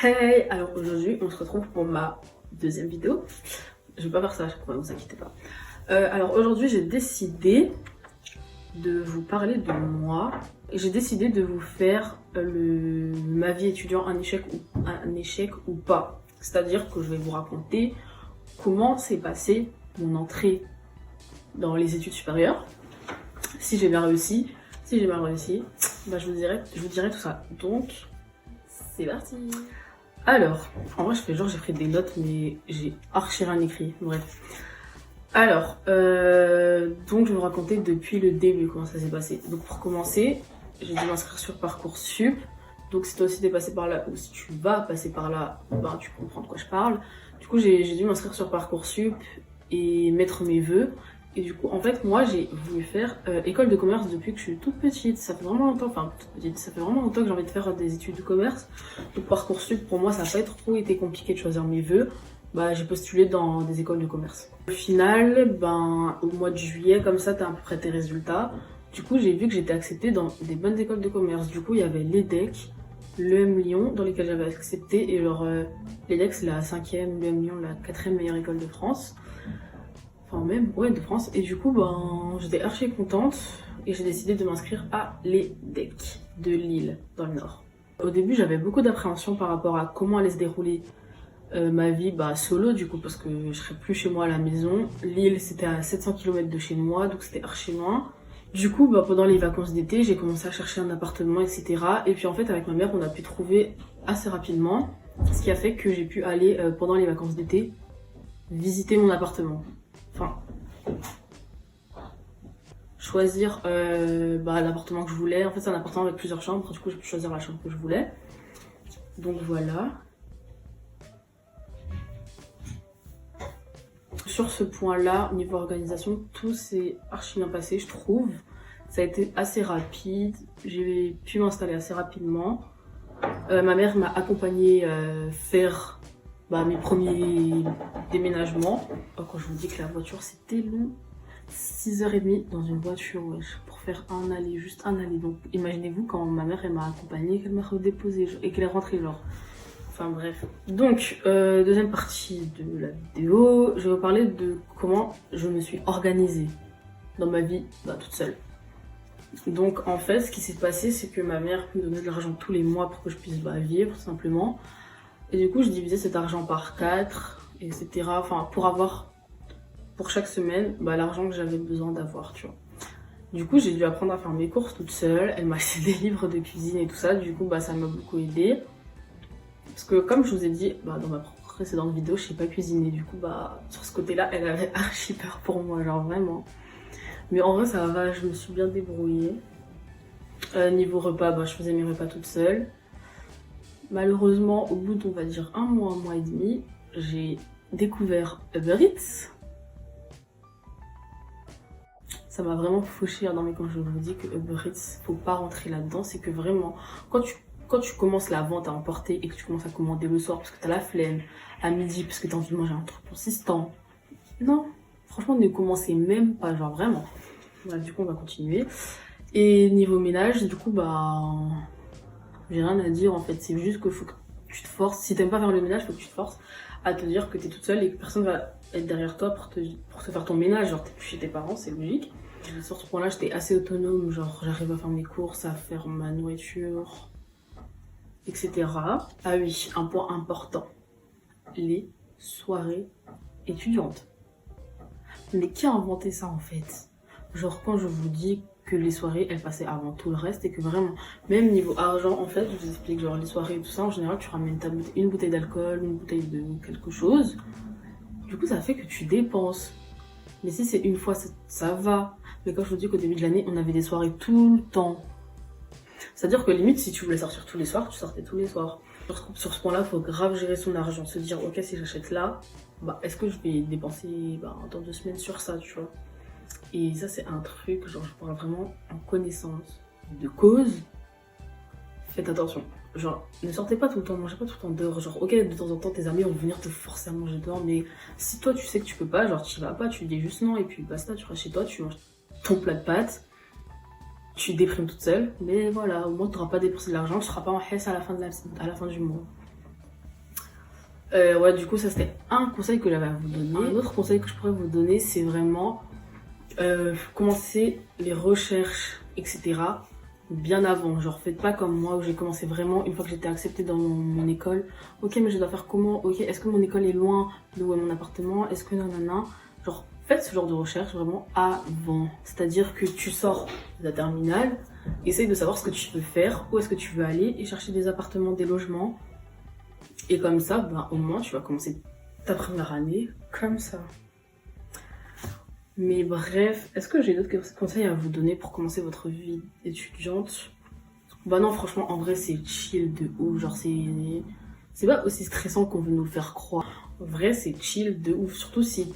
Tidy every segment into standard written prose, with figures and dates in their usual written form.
Hey, alors aujourd'hui on se retrouve pour ma deuxième vidéo. Je vais pas faire ça à chaque fois, ne vous inquiétez pas. Alors aujourd'hui j'ai décidé de vous parler de moi. J'ai décidé de vous faire ma vie étudiant un échec ou pas. C'est-à-dire que je vais vous raconter comment s'est passée mon entrée dans les études supérieures. Si j'ai bien réussi, si j'ai mal réussi, bah je vous dirai tout ça. Donc c'est parti. Alors, en vrai je fais genre j'ai pris des notes mais j'ai archi rien écrit, bref. Alors, donc je vais vous raconter depuis le début comment ça s'est passé. Donc pour commencer, j'ai dû m'inscrire sur Parcoursup. Donc si toi aussi t'es passé par là, ou si tu vas passer par là, ben tu comprends de quoi je parle. Du coup j'ai dû m'inscrire sur Parcoursup et mettre mes vœux. Et du coup en fait moi j'ai voulu faire école de commerce depuis que je suis toute petite. Ça fait vraiment longtemps, ça fait vraiment longtemps que j'ai envie de faire des études de commerce. Donc Parcoursup pour moi ça n'a pas trop été compliqué de choisir mes vœux. Bah, j'ai postulé dans des écoles de commerce. Au final, ben, au mois de juillet, comme ça, t'as à peu près tes résultats. Du coup, j'ai vu que j'étais acceptée dans des bonnes écoles de commerce. Du coup, il y avait l'EDEC, l'EM Lyon, dans lesquelles j'avais accepté. Et genre, l'EDEC, c'est la 5e, l'EM Lyon, la 4e meilleure école de France. Enfin, même, ouais, de France. Et du coup, ben, j'étais archi contente. Et j'ai décidé de m'inscrire à l'EDEC de Lille, dans le Nord. Au début, j'avais beaucoup d'appréhension par rapport à comment allait se dérouler ma vie solo du coup parce que je serais plus chez moi à la maison. Lille c'était à 700 km de chez moi donc c'était archi loin. Du coup pendant les vacances d'été j'ai commencé à chercher un appartement etc. Et puis en fait avec ma mère on a pu trouver assez rapidement, ce qui a fait que j'ai pu aller pendant les vacances d'été visiter mon appartement. Enfin choisir l'appartement que je voulais. En fait c'est un appartement avec plusieurs chambres, du coup j'ai pu choisir la chambre que je voulais. Donc voilà. Sur ce point-là, au niveau organisation, tout s'est archi bien passé, je trouve. Ça a été assez rapide, j'ai pu m'installer assez rapidement. Ma mère m'a accompagnée faire mes premiers déménagements. Quand je vous dis que la voiture c'était long, 6h30 dans une voiture pour faire un aller, juste un aller. Donc imaginez-vous quand ma mère elle m'a accompagnée, qu'elle m'a redéposée et qu'elle est rentrée genre. Enfin bref. Donc, deuxième partie de la vidéo, je vais vous parler de comment je me suis organisée dans ma vie toute seule. Donc en fait, ce qui s'est passé, c'est que ma mère me donnait de l'argent tous les mois pour que je puisse vivre, tout simplement. Et du coup, je divisais cet argent par 4, etc. Enfin, pour avoir, pour chaque semaine, l'argent que j'avais besoin d'avoir, tu vois. Du coup, j'ai dû apprendre à faire mes courses toute seule. Elle m'a acheté des livres de cuisine et tout ça. Du coup, ça m'a beaucoup aidée. Parce que comme je vous ai dit dans ma précédente vidéo, je sais pas cuisiner. Du coup, sur ce côté-là, elle avait archi peur pour moi, genre vraiment. Mais en vrai, ça va, je me suis bien débrouillée. Niveau repas, je faisais mes repas toute seule. Malheureusement, au bout d'on va dire un mois et demi, j'ai découvert Uber Eats. Ça m'a vraiment fauché, mais quand je vous dis que Uber Eats, faut pas rentrer là-dedans, c'est que vraiment, quand tu commences la vente à emporter et que tu commences à commander le soir parce que t'as la flemme, à midi parce que t'as envie de manger un truc consistant, non, franchement ne commencez même pas, genre vraiment. Voilà, du coup on va continuer. Et niveau ménage, du coup j'ai rien à dire en fait, c'est juste qu'il faut que tu te forces, si t'aimes pas faire le ménage, faut que tu te forces à te dire que t'es toute seule et que personne va être derrière toi pour te faire ton ménage, genre t'es plus chez tes parents, c'est logique. Sur ce point-là, j'étais assez autonome, genre j'arrive à faire mes courses, à faire ma nourriture, etc. Ah oui, un point important, les soirées étudiantes. Mais qui a inventé ça en fait? Genre quand je vous dis que les soirées elles passaient avant tout le reste et que vraiment, même niveau argent en fait, je vous explique genre les soirées et tout ça, en général tu ramènes une bouteille d'alcool, une bouteille de quelque chose. Du coup ça fait que tu dépenses. Mais si c'est une fois ça va. Mais quand je vous dis qu'au début de l'année on avait des soirées tout le temps. C'est-à-dire que limite, si tu voulais sortir tous les soirs, tu sortais tous les soirs. Sur ce point-là, il faut grave gérer son argent. Se dire, ok, si j'achète là, est-ce que je vais dépenser dans 2 semaines sur ça, tu vois. Et ça, c'est un truc, genre, je parle vraiment en connaissance de cause. Faites attention. Genre, ne sortez pas tout le temps, mangez pas tout le temps dehors. Genre, ok, de temps en temps, tes amis vont venir te forcer à manger dehors, mais si toi, tu sais que tu peux pas, genre, tu y vas pas, tu dis juste non, et puis basta, tu restes chez toi, tu manges ton plat de pâtes. tu déprimes toute seule. Mais voilà, au moins tu n'auras pas dépensé de l'argent, tu seras pas en hesse à la fin, à la fin du mois. Ouais, du coup, ça c'était un conseil que j'avais à vous donner. Un autre conseil que je pourrais vous donner, c'est vraiment commencer les recherches, etc. bien avant. Genre, faites pas comme moi où j'ai commencé vraiment une fois que j'étais acceptée dans mon école. Ok, mais je dois faire comment? Ok, est-ce que mon école est loin de où est mon appartement? Est-ce que nanana? Genre, faites ce genre de recherche vraiment avant. C'est-à-dire que tu sors de la terminale, essaye de savoir ce que tu veux faire, où est-ce que tu veux aller et chercher des appartements, des logements. Et comme ça, ben, au moins, tu vas commencer ta première année comme ça. Mais bref, est-ce que j'ai d'autres conseils à vous donner pour commencer votre vie étudiante? Bah non, franchement, en vrai, c'est chill de ouf. Genre, c'est pas aussi stressant qu'on veut nous le faire croire. En vrai, c'est chill de ouf. Surtout si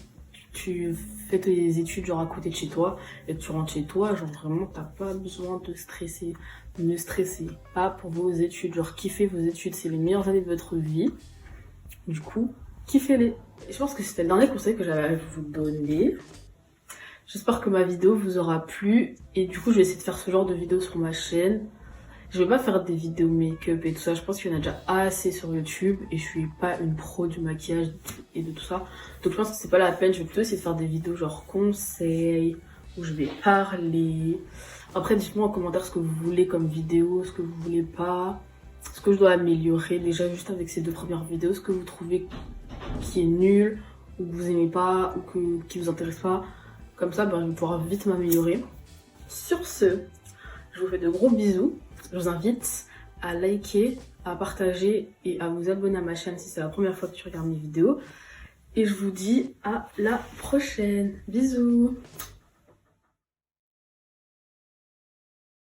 tu fais tes études genre à côté de chez toi et que tu rentres chez toi, genre vraiment, t'as pas besoin de stresser. Ne stressez pas pour vos études. Genre, kiffez vos études, c'est les meilleures années de votre vie. Du coup, kiffez-les. Et je pense que c'était le dernier conseil que j'avais à vous donner. J'espère que ma vidéo vous aura plu et du coup je vais essayer de faire ce genre de vidéo sur ma chaîne. Je vais pas faire des vidéos make-up et tout ça, je pense qu'il y en a déjà assez sur YouTube et je suis pas une pro du maquillage et de tout ça. Donc je pense que c'est pas la peine, je vais plutôt essayer de faire des vidéos genre conseils où je vais parler. Après dites-moi en commentaire ce que vous voulez comme vidéo, ce que vous voulez pas, ce que je dois améliorer déjà juste avec ces 2 premières vidéos, ce que vous trouvez qui est nul ou que vous aimez pas ou qui vous intéresse pas. Comme ça, ben, je vais pouvoir vite m'améliorer. Sur ce, je vous fais de gros bisous. Je vous invite à liker, à partager et à vous abonner à ma chaîne si c'est la première fois que tu regardes mes vidéos. Et je vous dis à la prochaine. Bisous!